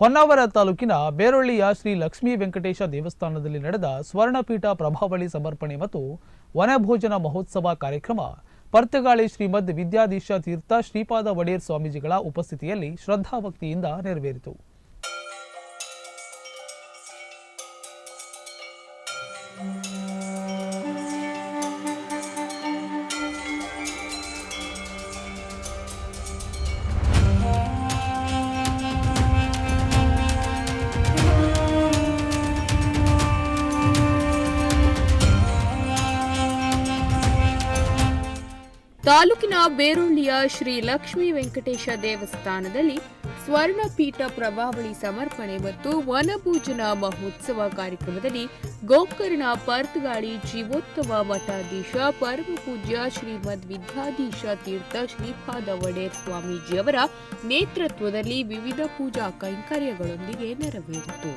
ಹೊನ್ನಾವರ ತಾಲೂಕಿನ ಬೇರೊಳ್ಳಿಯ ಶ್ರೀ ಲಕ್ಷ್ಮೀ ವೆಂಕಟೇಶ ದೇವಸ್ಥಾನದಲ್ಲಿ ನಡೆದ ಸ್ವರ್ಣಪೀಠ ಪ್ರಭಾವಳಿ ಸಮರ್ಪಣೆ ಮತ್ತು ವನಭೋಜನ ಮಹೋತ್ಸವ ಕಾರ್ಯಕ್ರಮ ಪರ್ತಗಾಳಿ ಶ್ರೀಮದ್ ವಿದ್ಯಾಧೀಶ ತೀರ್ಥ ಶ್ರೀಪಾದ ವಡೇರ್ ಸ್ವಾಮೀಜಿಗಳ ಉಪಸ್ಥಿತಿಯಲ್ಲಿ ಶ್ರದ್ಧಾಭಕ್ತಿಯಿಂದ ನೆರವೇರಿತು. ತಾಲೂಕಿನ ಬೇರೊಳ್ಳಿಯ ಶ್ರೀ ಲಕ್ಷ್ಮೀ ವೆಂಕಟೇಶ ದೇವಸ್ಥಾನದಲ್ಲಿ ಸ್ವರ್ಣಪೀಠ ಪ್ರಭಾವಳಿ ಸಮರ್ಪಣೆ ಮತ್ತು ವನಭೋಜನ ಮಹೋತ್ಸವ ಕಾರ್ಯಕ್ರಮದಲ್ಲಿ ಗೋಕರ್ಣ ಪರ್ತಗಾಳಿ ಜೀವೋತ್ಸವ ಮಠಾಧೀಶ ಪರಮ ಪೂಜ್ಯ ಶ್ರೀಮದ್ ವಿದ್ಯಾಧೀಶ ತೀರ್ಥ ಶ್ರೀಪಾದ ವಡೇರ್ ಸ್ವಾಮೀಜಿಯವರ ನೇತೃತ್ವದಲ್ಲಿ ವಿವಿಧ ಪೂಜಾ ಕೈಂಕರ್ಯಗಳೊಂದಿಗೆ ನೆರವೇರಿತು.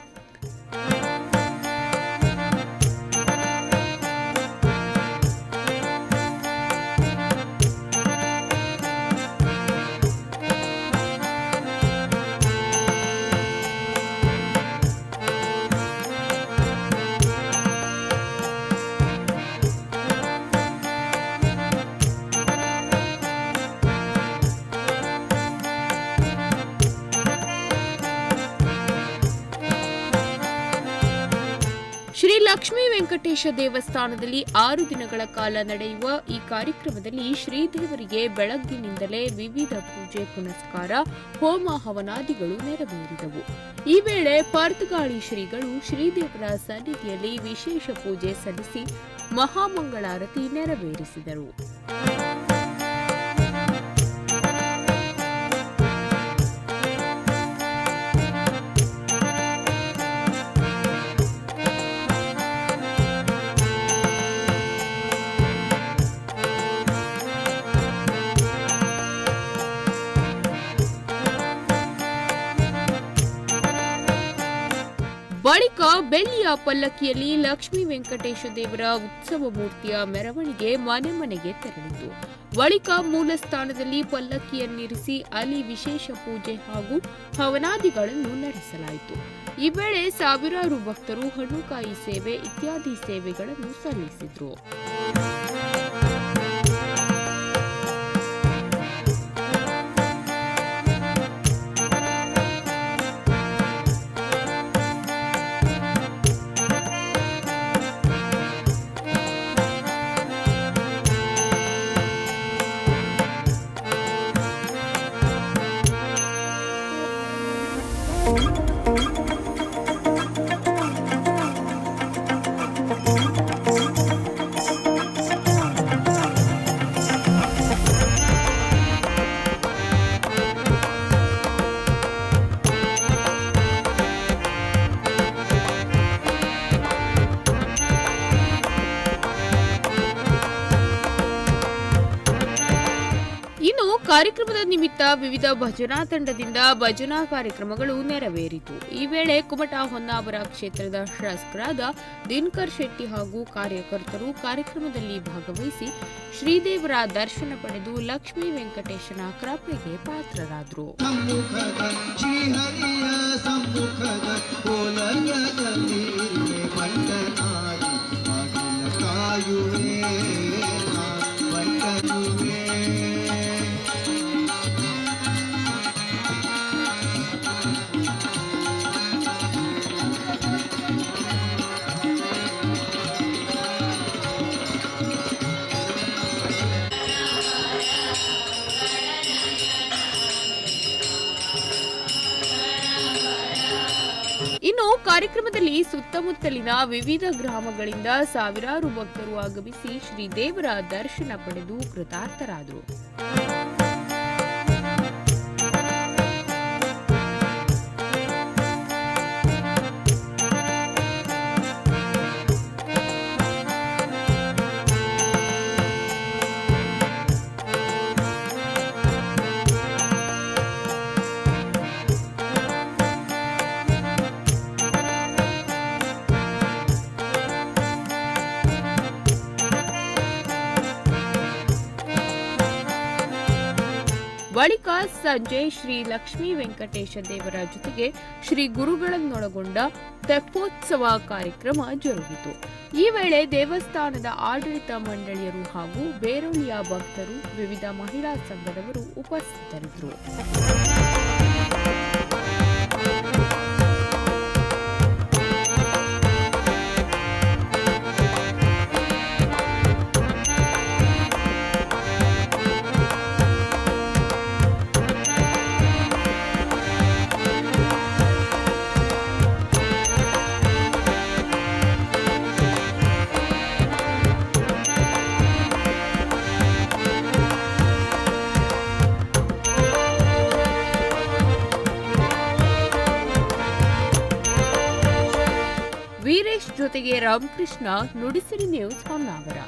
ಶ್ರೀ ಲಕ್ಷ್ಮೀ ವೆಂಕಟೇಶ ದೇವಸ್ಥಾನದಲ್ಲಿ 6 ದಿನಗಳ ಕಾಲ ನಡೆಯುವ ಈ ಕಾರ್ಯಕ್ರಮದಲ್ಲಿ ಶ್ರೀದೇವರಿಗೆ ಬೆಳಗ್ಗಿನಿಂದಲೇ ವಿವಿಧ ಪೂಜೆ ಪುನಸ್ಕಾರ, ಹೋಮ ಹವನಾದಿಗಳು ನೆರವೇರಿದವು. ಈ ವೇಳೆ ಪರ್ತಗಾಳಿ ಶ್ರೀಗಳು ಶ್ರೀದೇವರ ಸನ್ನಿಧಿಯಲ್ಲಿ ವಿಶೇಷ ಪೂಜೆ ಸಲ್ಲಿಸಿ ಮಹಾಮಂಗಳಾರತಿ ನೆರವೇರಿಸಿದರು. ಬಳಿಕ ಬೆಳ್ಳಿಯ ಪಲ್ಲಕ್ಕಿಯಲ್ಲಿ ಲಕ್ಷ್ಮೀ ವೆಂಕಟೇಶ ದೇವರ ಉತ್ಸವ ಮೂರ್ತಿಯ ಮೆರವಣಿಗೆ ಮನೆ ಮನೆಗೆ ತೆರಳಿತು. ಬಳಿಕ ಮೂಲ ಸ್ಥಾನದಲ್ಲಿ ಪಲ್ಲಕ್ಕಿಯನ್ನಿರಿಸಿ ಅಲ್ಲಿ ವಿಶೇಷ ಪೂಜೆ ಹಾಗೂ ಹವನಾದಿಗಳನ್ನು ನಡೆಸಲಾಯಿತು. ಈ ವೇಳೆ ಸಾವಿರಾರು ಭಕ್ತರು ಹಣ್ಣುಕಾಯಿ ಸೇವೆ ಇತ್ಯಾದಿ ಸೇವೆಗಳನ್ನು ಸಲ್ಲಿಸಿದರು. ಕಾರ್ಯಕ್ರಮದ ನಿಮಿತ್ತ ವಿವಿಧ ಭಜನಾ ತಂಡದಿಂದ ಭಜನಾ ಕಾರ್ಯಕ್ರಮಗಳು ನೆರವೇರಿತು. ಈ ವೇಳೆ ಕುಮಟಾ ಹೊನ್ನಾವರ ಕ್ಷೇತ್ರದ ಶಾಸಕರಾದ ದಿನಕರ್ ಶೆಟ್ಟಿ ಹಾಗೂ ಕಾರ್ಯಕರ್ತರು ಕಾರ್ಯಕ್ರಮದಲ್ಲಿ ಭಾಗವಹಿಸಿ ಶ್ರೀದೇವರ ದರ್ಶನ ಪಡೆದು ಲಕ್ಷ್ಮೀ ವೆಂಕಟೇಶನ ಕೃಪೆಗೆ ಪಾತ್ರರಾದರು. ಇನ್ನು ಕಾರ್ಯಕ್ರಮದಲ್ಲಿ ಸುತ್ತಮುತ್ತಲಿನ ವಿವಿಧ ಗ್ರಾಮಗಳಿಂದ ಸಾವಿರಾರು ಭಕ್ತರು ಆಗಮಿಸಿ ಶ್ರೀದೇವರ ದರ್ಶನ ಪಡೆದು ಕೃತಾರ್ಥರಾದರು. ಬಳಿಕ ಸಂಜೆ ಶ್ರೀ ಲಕ್ಷ್ಮೀ ವೆಂಕಟೇಶ ದೇವರ ಜೊತೆಗೆ ಶ್ರೀ ಗುರುಗಳನ್ನೊಳಗೊಂಡ ತೆಪ್ಪೋತ್ಸವ ಕಾರ್ಯಕ್ರಮ ಜರುಗಿತು. ಈ ವೇಳೆ ದೇವಸ್ಥಾನದ ಆಡಳಿತ ಮಂಡಳಿಯರು ಹಾಗೂ ಬೇರೊಳ್ಳಿಯ ಭಕ್ತರು, ವಿವಿಧ ಮಹಿಳಾ ಸಂಘದವರು ಉಪಸ್ಥಿತರಿದ್ದರು. ವೀರೇಶ್ ಜೊತೆಗೆ ರಾಮಕೃಷ್ಣ, ನುಡಿಸಿರಿ ನ್ಯೂಸ್ ಹೊನ್ನಾವರ.